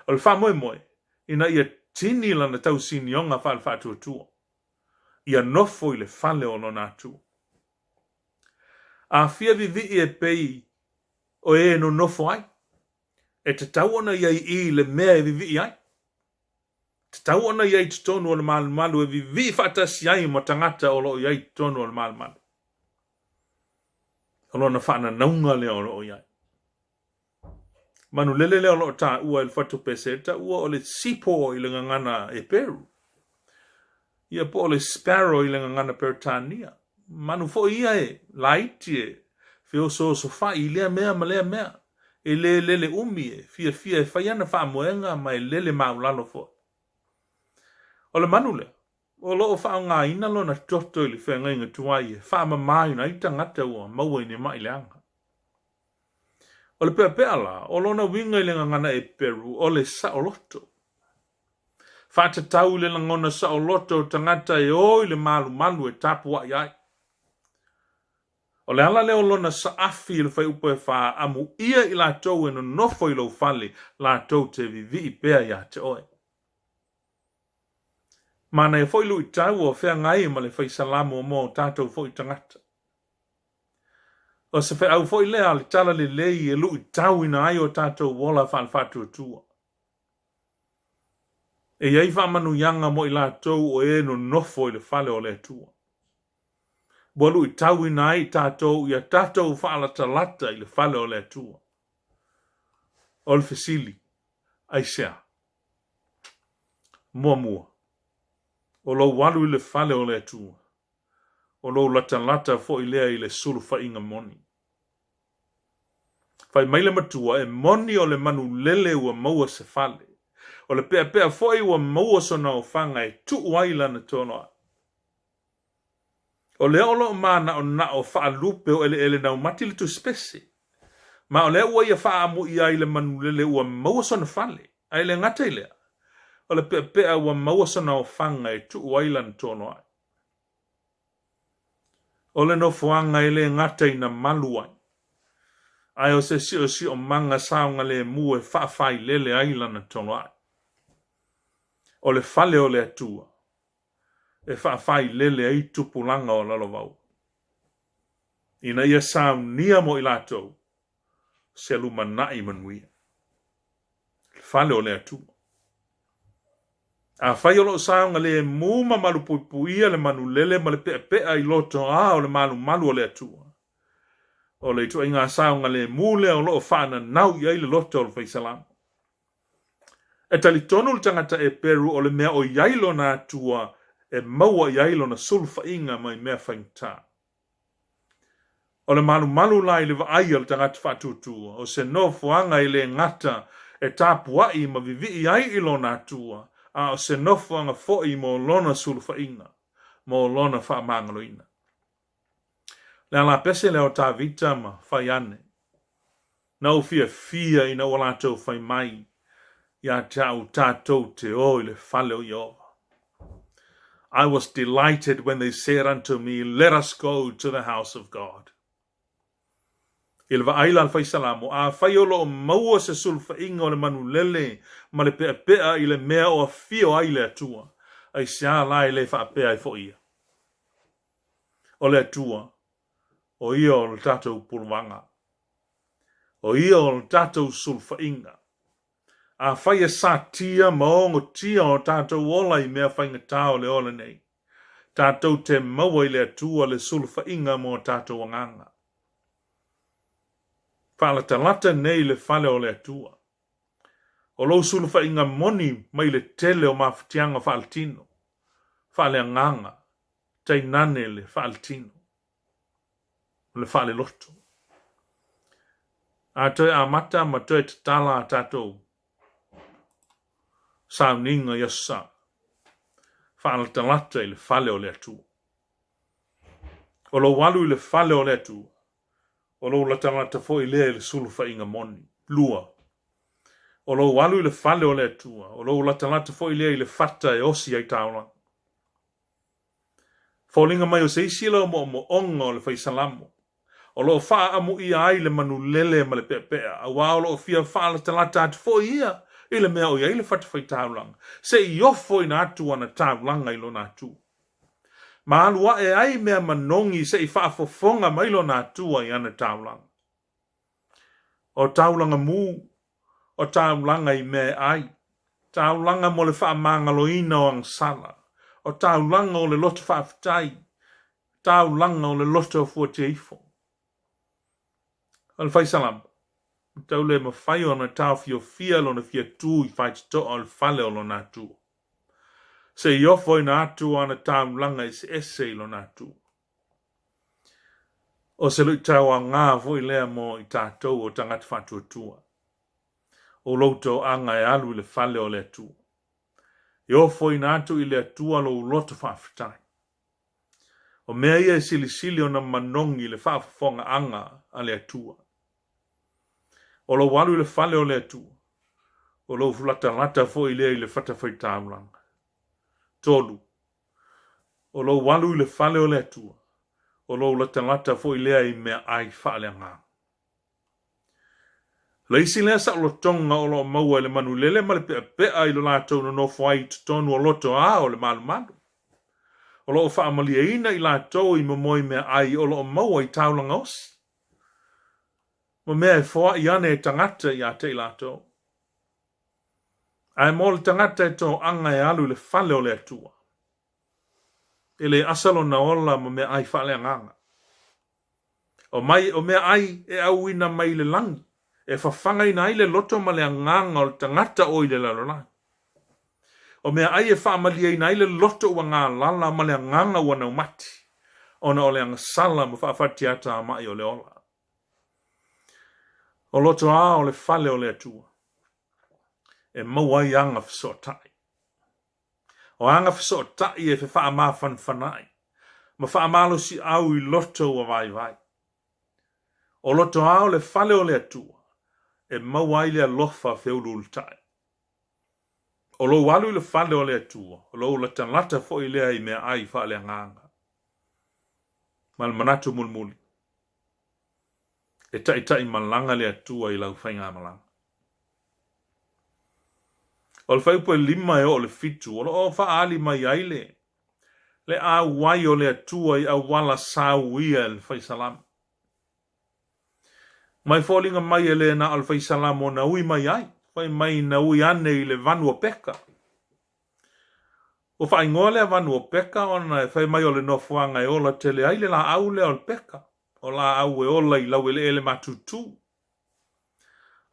O le faa moe, ina ia tini la na tau sinionga faa le faa tua. Ia nofo i le fale o lona tua. A fia vivi e pei o e no nofo ai. E te tau ona iai i le mea e vivi ai. Te tau ona iai te tonu o le malu e vivi whatasi ai ma tangata o lo iai te tonu o le malu. O lo na whaana naunga lea o lo iai. Manu lele lea o lo ta ua il whatu pese, ta ua o le sipo i le ngangana e Peru. Ia po o le sparrow i le ngangana Peritania. Manu fo ia e, laiti e, feo so fa i lea mea ma lea mea. E lele umi e, fia e whaiana wha moenga ma e lele maulalo fo. O le manule, o lo o wha ngā ina lo na toto i le whenga inga tuai e, wha ma mai na ita ngata ua maua i ne mai le anga. O le pea la, o lo na winga i le ngana e Peru, o le sa o loto. Wha te tau le ngona sa o loto tangata e o i le malu e tapua i ai. O le ala leo lona sa afi il fai upo e wha amu ia i la tau e no nofo i lo fale la tau te vivi i pea ia te oe. Mana e foi lu i tau o whea ngai ma le fai salamu o mo tātou foi tangata. O se whea au foi lea le tala le lei e lu i tau ina ai o tātou wola whan whātua tua. E iei wha manu yanga mo i la tau o e no nofo i le fale o le tua. Bolu i tau ina ai tātou i a tātou whaalata lata i le fale o le atua. O le fesili, ai sea. Mua. O lo walu i le fale o le atua. O lo lata fo i lea i le sulu fa inga moni. Fai maile matua e moni o le manu lele ua maua se fale. O le pea fo i ua maua sona o fanga e tu waila na tono. O lea o lo mana o na o wha lupe o ele nau mati le tu spese. Ma o lea ua ia wha amu i ai le manu lele ua maua sona fale. Ai le ngata i lea. O le pea ua maua sona o fanga e tu waila na tono ai. O le no fuanga i le ngata i na malu ai. Ai o se si o manga saunga le mua e wha lele ai la na tono ai. O le fale o le atua. E whaafai lele ai tupulanga o lalovau. Ina ia saunia mo i latou, se lumanai manuia. Fale o le atua. A whai o lo saunga le muma malupuipuia le manu lele ma le pea i loto a o le malu o le atua. O le tu inga saunga le mule o lo whana nau i le loto o le whaisalam. E tali tonu tangata e peru o le mea o yailo na tua e maua yailo na sulfa inga mai mea whaingta. O le malu lai le vaai o le tangata whatutua. O se no fuanga i le ngata e tapuai ma vivi ai ilo na tua. A o se no fuanga foi mo lona sulfa inga. Mo lona wha mangaloina. Le ala pese leo tā vita ma whai ane. Nau fia ina o lātou whai mai. Ia tau tātou te o le whale o Iova. I was delighted when they said unto me, let us go to the house of God. I le vaaila al whaisalamo, a whaiolo o maua se sulfa inga o le manu lele, ma le pea i le mea o a fio ai le atua. Ai sia lai le wha pea i fo ia. O le atua. O ia o le tātou pulwanga. O ia o le tātou sulfa inga. A whaia sa tia maongo tia o tātou ola i mea whainga tāo le ola nei. Tātou te maua i le atua le sulfa inga mo tātou anganga. Whalata lata nei le whale o le atua. O lo sulfa inga moni mai le tele o mawhitianga whaaltino. Whale anganga. Tai nane le whaaltino. Le whale loto. A toi a mata ma toi te tala a tātou. Sauniga yasa. Whaalata lata i le whale o le atua. O lo walu i le whale o le atua. O lo lata fo i lea i le sulfa inga moni. Lua. O lo walu i le whale o le atua. O lo lata fo i lea i le whata e osi ai taula. Fōlinga mai o se isila mo onga o le whaisalamo. O lo wha amu i ai le manu lele ma le pepea. A wā o lo fia whaalata atu fo ia. I le mea o ia i le whata whai taulanga. Se i ofo i na atua na taulanga i lo na atua. Ma alua e ai mea manongi se i whaafofonga mai lo na atua i ana taulanga. O taulanga mū. O taulanga i mea ai. Taulanga mo le whaamangaloina o angsala. O taulanga o le loto whaafitai. Taulanga o le loto o fuateifo. Al whaisalam. Tau le mawhai o na tau fio fia lo na fia tū i whai to o le whale o lo na tū. Se i ofo i na atu ana taulanga i se ese i lo na tū. O se lui tau a ngā vo i lea mo i tātou o tangata whatua tua. O Lotu anga e alu i le whale o le tū. I ofo i na atu i le atua lo loto whaafitai. O mea ia sili o na manongi le whaafafonga anga a le atua. O lo walu i le whale o le atua. O lo lata fo i lea i le whata whai taulanga. Tolu. O lo walu i le whale o le atua. O lo lata fo i lea i mea ai whaale ngā. Leisi lea sa lo tonga o lo maua i le manu lele ma le pea i lo lātou no whai tonu o loto a o le malu. O lo whaamalia ina i lātou i mamoi mea ai o lo maua i taulanga osi. Ma mea e whoa i ane e tangata i a te i lātou. Ai mo le tangata e tō anga e alu le whale o le atua. E le asalo na ola ma mea ai whale anganga. O mea ai e au ina mai le langi. E whawhanga ina ai le loto ma le anganga o le tangata o i le lalolai. O mea ai e whaamalia ina ai le loto ua ngā lala ma le anganga ua nau mati. Ona o le angasala ma whaafatiata a mai o le ola. O loto a o le whale o le atua. E mawai anga whasotai. O anga whasotai e wha maafan whanai. Ma whaamalo si au i loto wa vai. O loto a o le whale o le atua. E mawai le alofa whiulultai. O lo walu i le whale o le atua. O lo lata fo i lea i mea ai whale anganga. Mal manatu mulmuli. E tai malanga le atua i lau whainga malanga. O le whaipo e lima e o le fitu, o le o whaali mai aile. Le a wai o le atua i a wala sauia le whaisalam. Mai fōlinga mai e le na al whaisalam o na ui mai ai. Whai mai na ui ane i le vanu o peka. O whai ngoa le vanu o peka, o na whai mai o le nofuanga e ola tele ai le la au le o le peka. o la au e ola I lau ele matutu.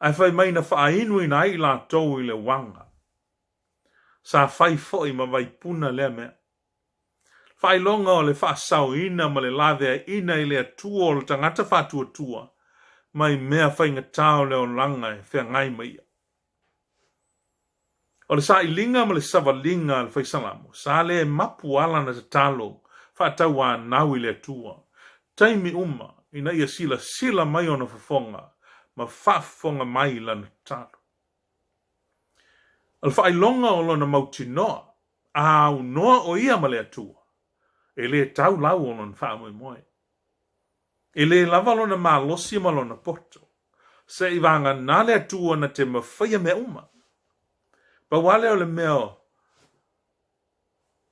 Ai fai mai na wha inu ina I la tau I le wanga. Sa fai foi ma vai puna lea mea. Fai longa o le wha sau ina ma le lavea ina I le atua o le tangata wha tua. Mai mea fai ngatao leo langa e whea ngai mai. O le sa ilinga ma le savalinga le fai salamu. Sa le mapu ala na te talo. Wha tau a nau I le atua. Taimi uma ina ia sila mai ona fafonga. Ma fafonga mai lana talo. Al wha longa o lona mauti noa. Au noa o ia ma le atua. E le tau lau o lona wha moe moe. E le lava lona malosi ma lona poto. Se I vanga na le atua na te mawhaia mea uma. Pa wale o le mea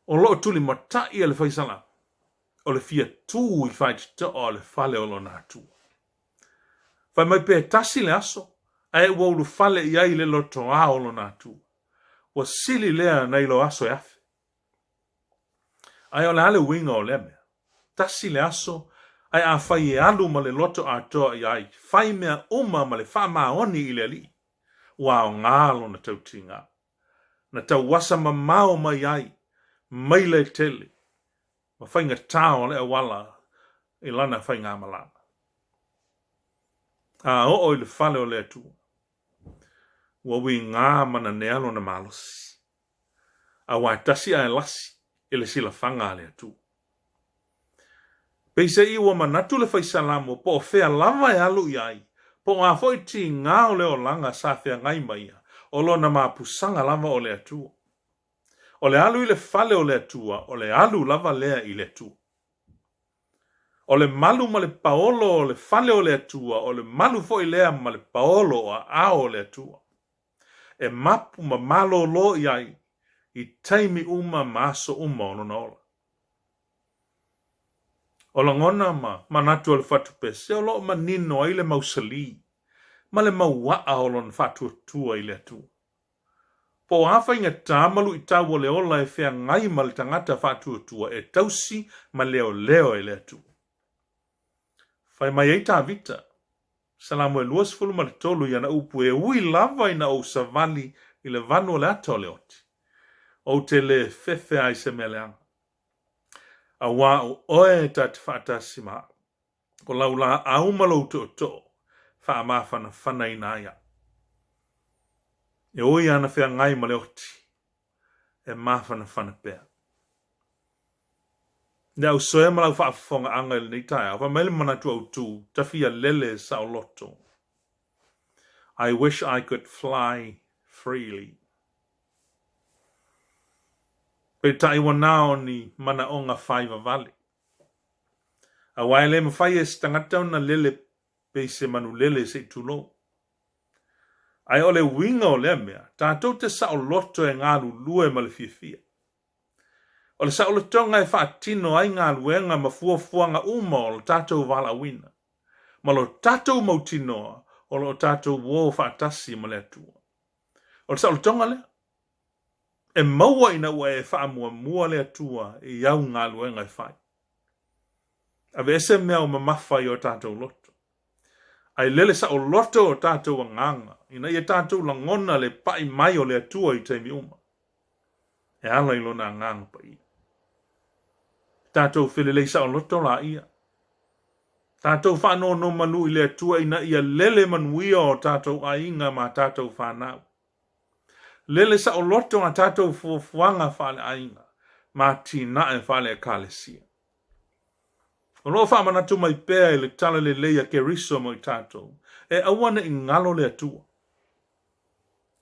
o loo tuli matai e le whaisala. O le fia tū I whai te o le whale o lona atua. Whai mai pe tasi le aso. Ai ua ulu whale I ai le loto a o lona atua. Wa sili lea na ilo aso e afe. Ai o le ale winga o le mea. Tasi le aso. Ai a whai e alu ma le loto a toa I ai. Whai mea uma ma le wha maoni I le li. Wa o ngalo na tau tinga. Na tau wasa ma mao mai ai. Mai le tele. Ma whai ngā tau le awala. I lana whai ngā malana. A o I le whale o le atua. Wa wi ngā mana nealo na malos. A wa tasi a lasi. Ele sila whanga le atua. Peise iwa manatu le whaisalamo po o whea lava e alu I ai. Po ngā fwoi ti ngā o leo langa sa whea ngai mai. O lo na mapusanga lava o le atua. O le alu I le whale o le atua. O le alu lava lea I le atua. O le malu ma le paolo o le whale o le atua. O le malu fwoi lea ma le paolo a o le atua. E mapu ma malo lo I ai. I taimi uma maso uma ono na ola. O la ngona ma natu o le whatu pese o lo ma nino ai le mausali. Ma le mauaa o lo na whatu tua I le atua. Po hafa inga tāmalu I tau o le ola e whea ngai ma le tangata whatu tua e tausi ma leo e le atua. Whai mai ei tā vita. Salamu e luas fulu ma le tolu I ana upu e ui lava ina o savali I le vanu o le ato le oti. O te le fefe ai se meleanga. A wā o oe ta te whaatasi maa. Ko laula au malo to to. Wha mawhana whana I nāia. E oi ana whea ngai ma le oti. E mawhana whana pēr. Nea u soe malau whaafonga anga ili nei taia. Wa mele mana tu au tū. Tawhia lele sa o loto. I wish I could fly freely. Pe tai wanao ni mana onga whaiva vale. A waile ma whai e stangatau na lele pe se manu lele se tulo. Ai ole winga o le mea. Tātou te sa o loto e ngāru lue ma le fia. O le sa o le tonga e whaatino ai ngā luenga ma fuafuanga uma o le tātou wala wina. Ma lo tātou mautinoa o lo tātou wō whaatasi ma le atua. O le sa o le tonga lea. E maua ina ua e whaamua mua le atua e iau ngā luenga e whai. A ve ese mea o mamawhai o tātou loto. Ai lele sa o loto o tātou nganga. Ina ia tātou langona le pai mai o le atua I teimi uma. E ala I lona ngang pa ia. Tātou whilelei sa o loto la ia. Tātou whanau no manu I le atua ina ia lele manuia o tātou ainga ma tātou whanau. Lele sa o loto a tātou fuanga whale ainga. Ma tina e whale a kālesia. O lo whamanatu mai pēr I le tala le leia ke riso mo I tātou. E awana I ngalo le atua.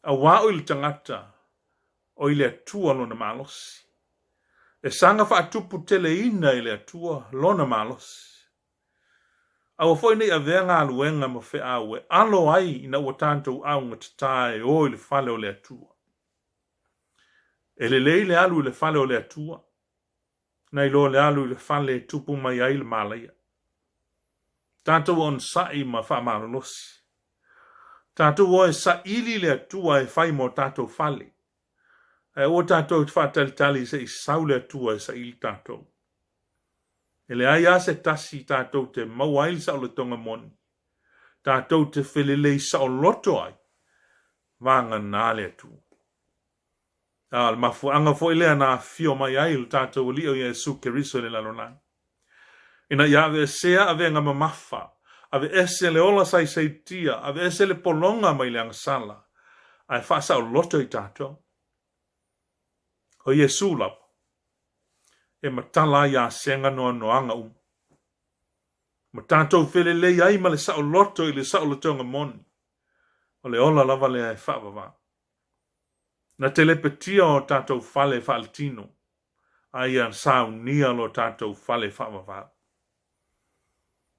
A wāo I le tangata. O I le atua lona malosi. E sanga whaatupu tele ina I le atua lona malosi. A o foi nei a vea ngā luenga ma whe awe. Alo ai ina ua tātou au ngatatai o I le whale o le atua. E le le alu I le whale o le atua. Nei lo le alu I le whale tupu mai ai le malaia. Tātou on sai ma whamarolosi. Tātou o e sa ili le atua e whai mo tātou whale. E o tātou whatalitali se I sau le atua e sa ili tātou. E le aia se tasi tātou te mauaili sa o le tonga moni. Tātou te whelelei sa o loto ai. Vanga nāle atu. Al mafu anga fo ilea na fio mai ai il tātou li o Yesu Keriso le lalonai. Ina ia ave sea ave nga mamafa. Ave ese le ola sai tia. Ave ese le polonga mai le angsala. Ai whasa o loto i tātou. O Yesu lap. E matala ia senga noa noanga Ma tātou whelelei ai ma le sa o loto i le sa o le tonga moni. O le ola lava le ai whawawa. Na telepetia o tātou fale whaaltino. Ai an Sauniga lo tātou fale whawawa.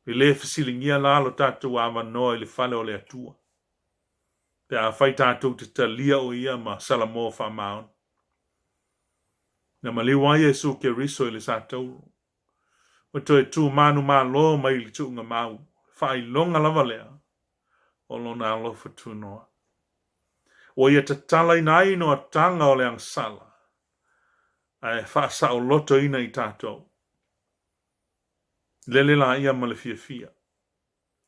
I le fisilingia la lo tātou awa noa i le fale o le atua. Pe a whai tātou te talia o ia ma salamo whamaon. Na maliwa Yesu Keriso i le sātou. O toi tū manu mā lo mai li tūnga mau. Whai longa lava lea. O lona alofa tūnoa. O ia te tala ina ino a tanga o le angsala. Ai whaasa o loto ina i tātou. Lele la ia ma le fia fia.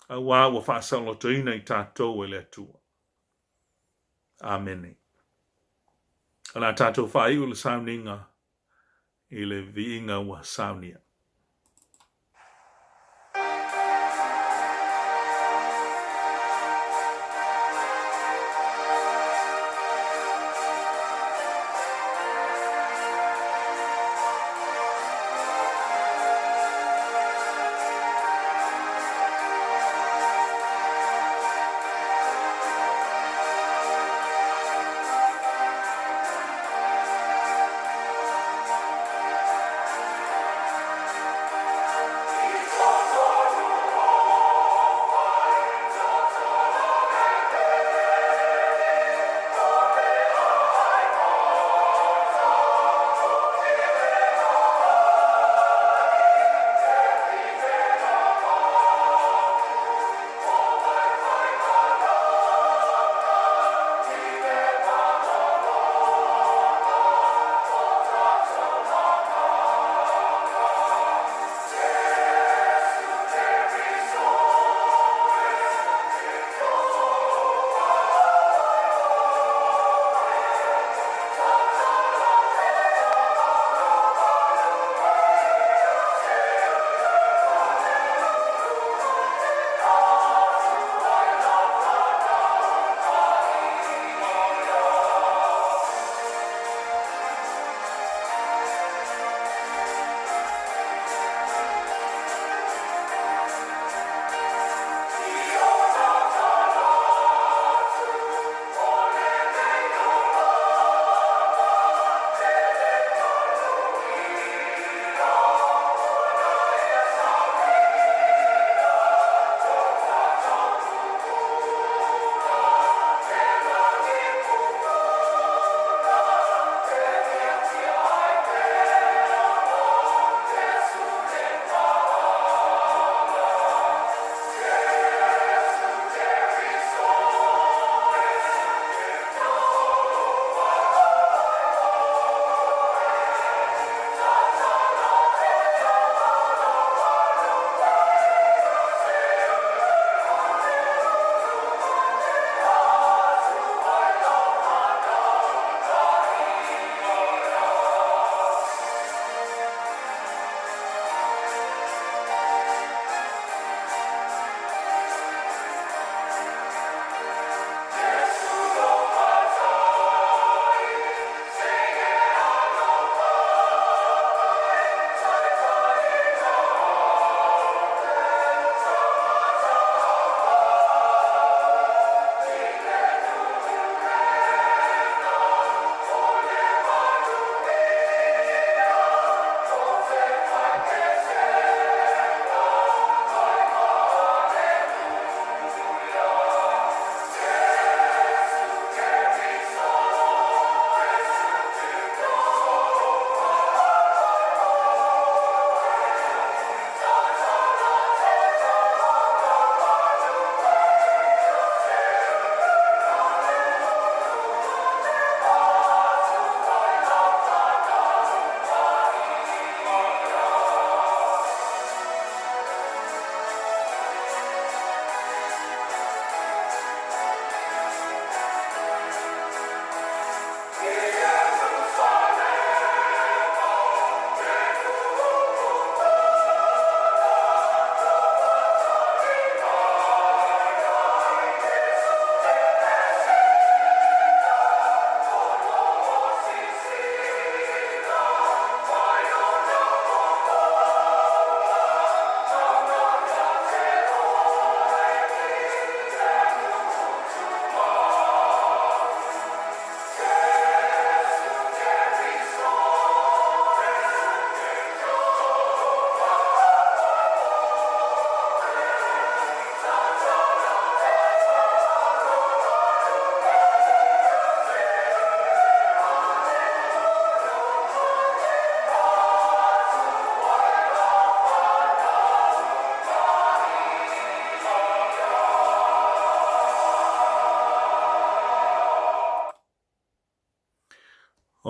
A wā wa whaasa o loto ina i tātou e le atua. Amene. Ala tātou whai u le Sauniga i le viinga wa Saunia.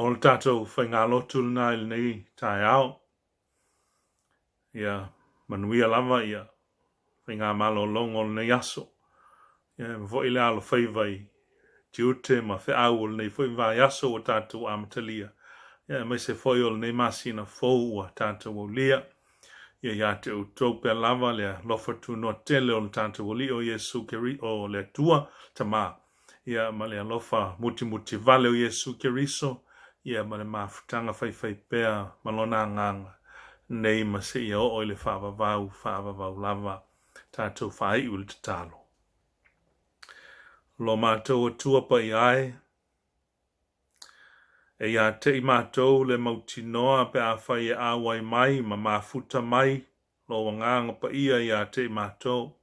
O le tātou whainga lotu lana ili nei tai au. Ia manuia lava ia. Whainga malo longo le nei aso. Ia mfo ile alo whaiwai. Tiute ma whi au le nei whaiwai aso o tātou amatalia. Ia mai se whoi o le nei masina fōu o tātou o lia. Ia ia te utau pe lava le lofa tu no tele o le tātou o li o Yesu keri o le tua tama. Ia ma le lofa muti vale o Yesu keriso. Ia ma le mafutanga whai pea malona nganga. Nei ma se ia o le whaavavau lava. Tātou whai ul te talo. Lo mātou o tua pa i ai. E ia te i mātou le mautinoa pe a whai e awai mai ma mafuta mai. Lo wanganga pa ia te i mātou.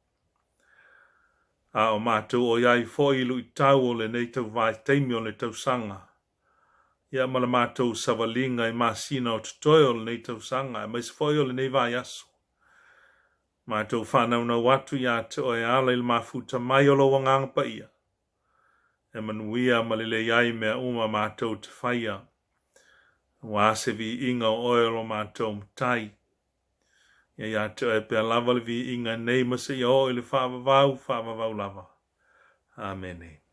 A o mātou o iai fōi ilu i tau o le nei tau vai teimi o le tau sanga. Ia ma le mātou savalinga i masina o tutoi o le nei tau sanga. Ma isi fōi o le nei vai aso. Mātou whanau na watu ia te o e ala il mafuta mai o lo wanganga pa ia. E manuia ma le iai mea uma mātou te whaia. Wa se vi inga o oelo mātou mtai. Ia te o e pia lava le vi inga nei ma se i o ili whaavavau lava. Amen.